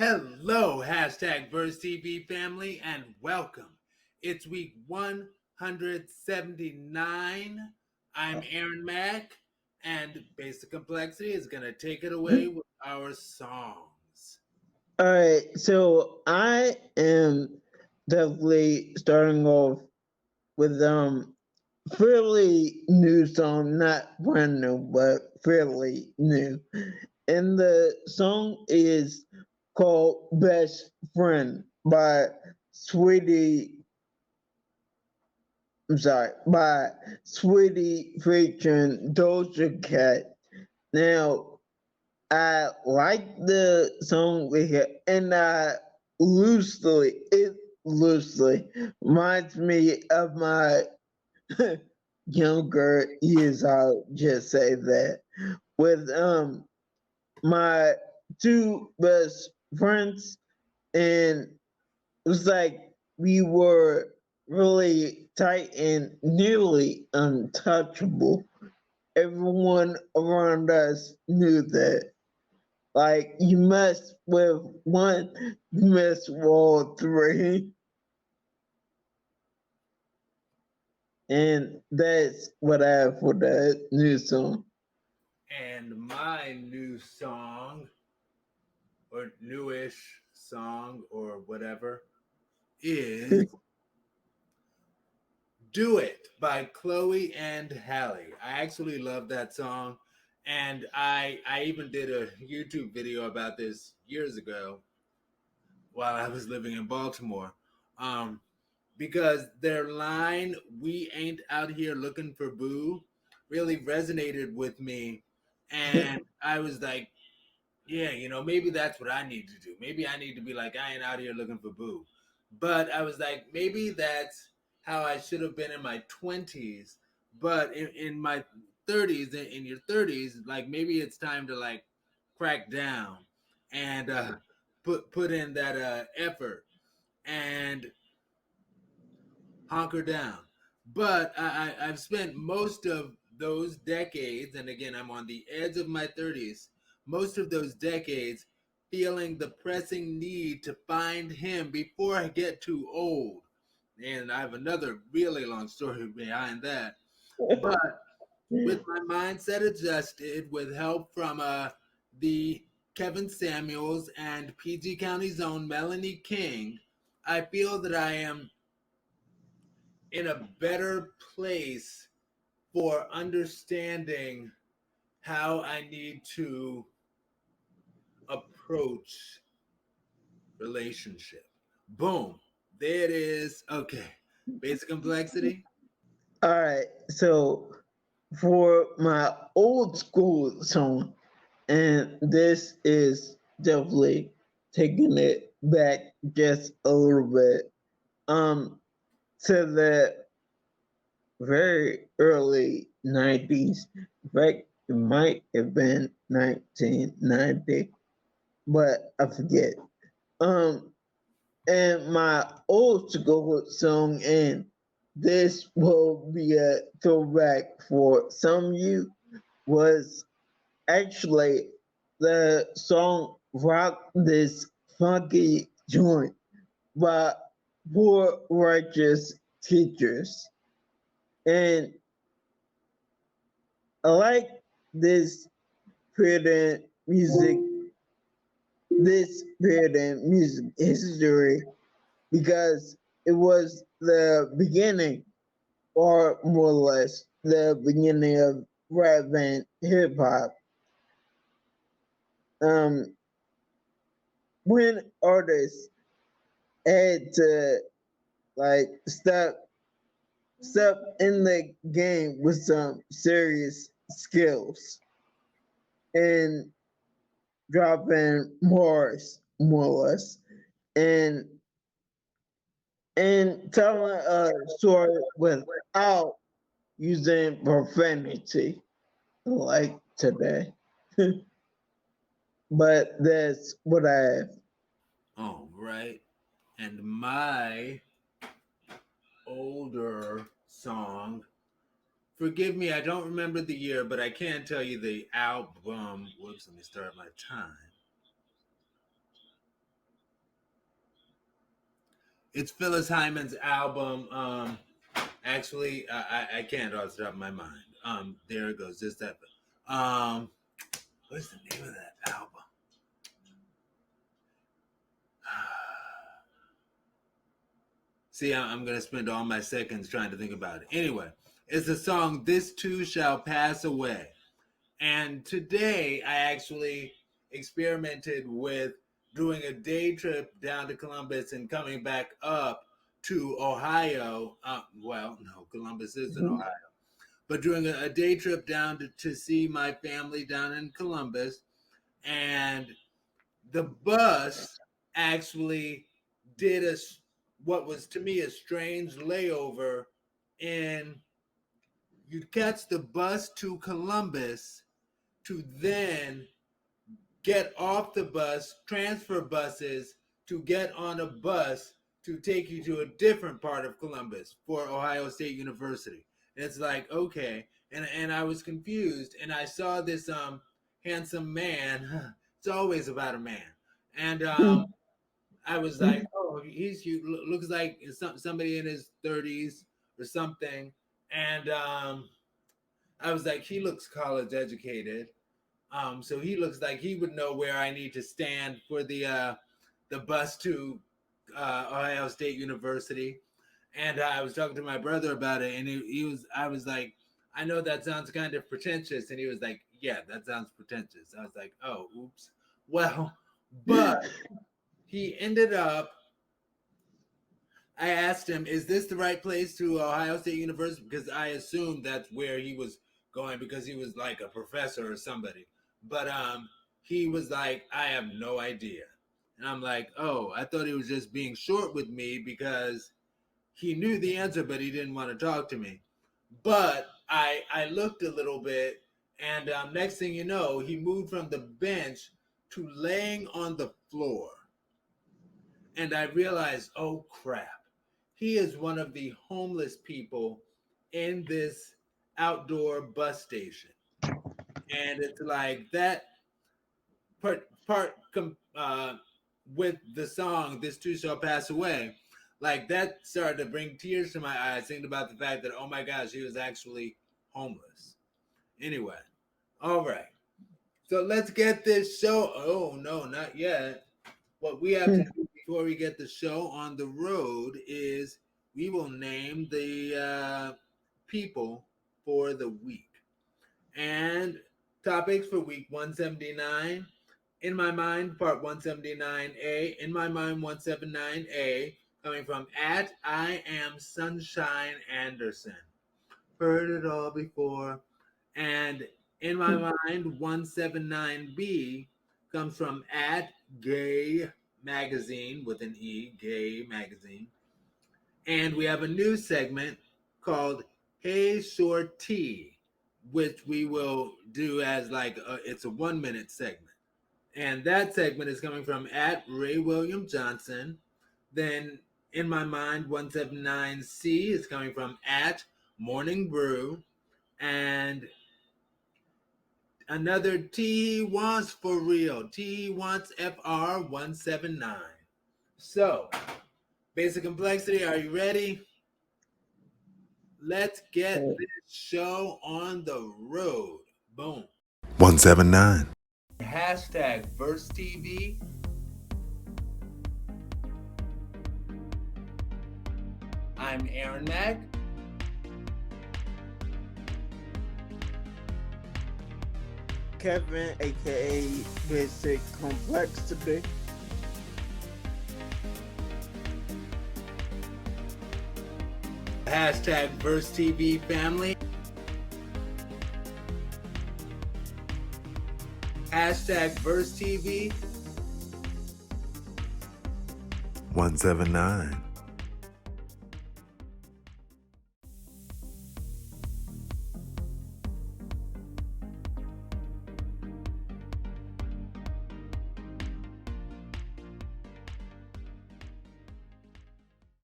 Hello, hashtag Verse TV family, and welcome. It's week 179. I'm Aaron Mack, and Basic Complexity is going to take it away with our songs. All right, so I am definitely starting off with fairly new song, not brand new, but fairly new. And the song is called Best Friend by Sweetie by Sweetie featuring Doja Cat. Now I like the song we hear, and it loosely reminds me of my younger years. I'll just say that with my two best friends, and it was like we were really tight and nearly untouchable. Everyone around us knew that. Like you mess with one, you mess with all three. And that's what I have for that new song. And my new song, or newish song, or whatever, is Do It by Chloe and Halle. I actually love that song. And I even did a YouTube video about this years ago while I was living in Baltimore. Um, because their line, "We ain't out here looking for boo," really resonated with me. And I was like, yeah, maybe that's what I need to do. Maybe I need to be like, I ain't out here looking for boo. But I was like, maybe that's how I should have been in my 20s. But in my 30s, in your 30s, like maybe it's time to like crack down and put in that effort and hunker down. But I've spent most of those decades, and again, I'm on the edge of my 30s, most of those decades feeling the pressing need to find him before I get too old. And I have another really long story behind that. But with my mindset adjusted, with help from the Kevin Samuels and PG County's own Melanie King, I feel that I am in a better place for understanding how I need to approach relationship. Boom. There it is. Okay. Basic complexity. All right, so for my old school song, and this is definitely taking it back just a little bit, to the very early 90s. In fact, it might have been 1990, but I forget. Um, and my old school song, and this will be a throwback for some of you, was actually the song Rock This Funky Joint by Poor Righteous Teachers. And I like this period in music, this period in music history, because it was the beginning, or more or less the beginning of rap and hip hop. Um, when artists had to like step in the game with some serious skills and dropping bars, more or less, and telling a story without using profanity like today. But that's what I have. All right. And my older song, forgive me, I don't remember the year, but I can tell you the album. Whoops, let me start my time. It's Phyllis Hyman's album. Actually, I can't off the top of my mind. There it goes. Just that. What's the name of that album? See, I'm gonna spend all my seconds trying to think about it. Anyway, it's the song "This Too Shall Pass Away," and today I actually experimented with doing a day trip down to Columbus and coming back up to Ohio. Well, no, Columbus is in Ohio, but doing a day trip down to see my family down in Columbus, and the bus actually did what was to me a strange layover in you'd catch the bus to Columbus to then get off the bus, transfer buses to get on a bus to take you to a different part of Columbus for Ohio State University. And it's like, okay. And I was confused, and I saw this handsome man. It's always about a man. And I was like, oh, he's cute. Looks like somebody in his 30s or something. And I was like, he looks college educated. So he looks like he would know where I need to stand for the bus to Ohio State University. And I was talking to my brother about it, and I was like, I know that sounds kind of pretentious. And he was like, yeah, that sounds pretentious. I was like, oh, oops. Well, but he ended up, I asked him, is this the right place to Ohio State University? Because I assumed that's where he was going because he was like a professor or somebody. But he was like, I have no idea. And I'm like, oh, I thought he was just being short with me because he knew the answer, but he didn't want to talk to me. But I looked a little bit, and next thing you know, he moved from the bench to laying on the floor. And I realized, oh crap, he is one of the homeless people in this outdoor bus station. And it's like that part with the song "This Too Shall Pass Away," like that started to bring tears to my eyes, thinking about the fact that, oh my gosh, he was actually homeless. Anyway, all right. So let's get this show. Oh no, not yet. What we have to do before we get the show on the road is we will name the people for the week. And topics for week 179. In My Mind, part 179A. In My Mind 179A, coming from at I Am Sunshine Anderson. Heard it all before. And In My Mind 179B comes from at Gay Magazine with an E, Gay Magazine. And we have a new segment called Hey Shorty, which we will do as like it's a 1 minute segment. And that segment is coming from at Ray William Johnson. Then In My Mind 179C is coming from at Morning Brew. And another T Wants for Real. T Wants FR 179. So, Basic Complexity, are you ready? Let's get this show on the road. Boom. 179. Hashtag Verse TV. I'm Aaron Mack. Kevin, aka Basic Complexity. Hashtag Verse TV family. Hashtag Verse TV. 179.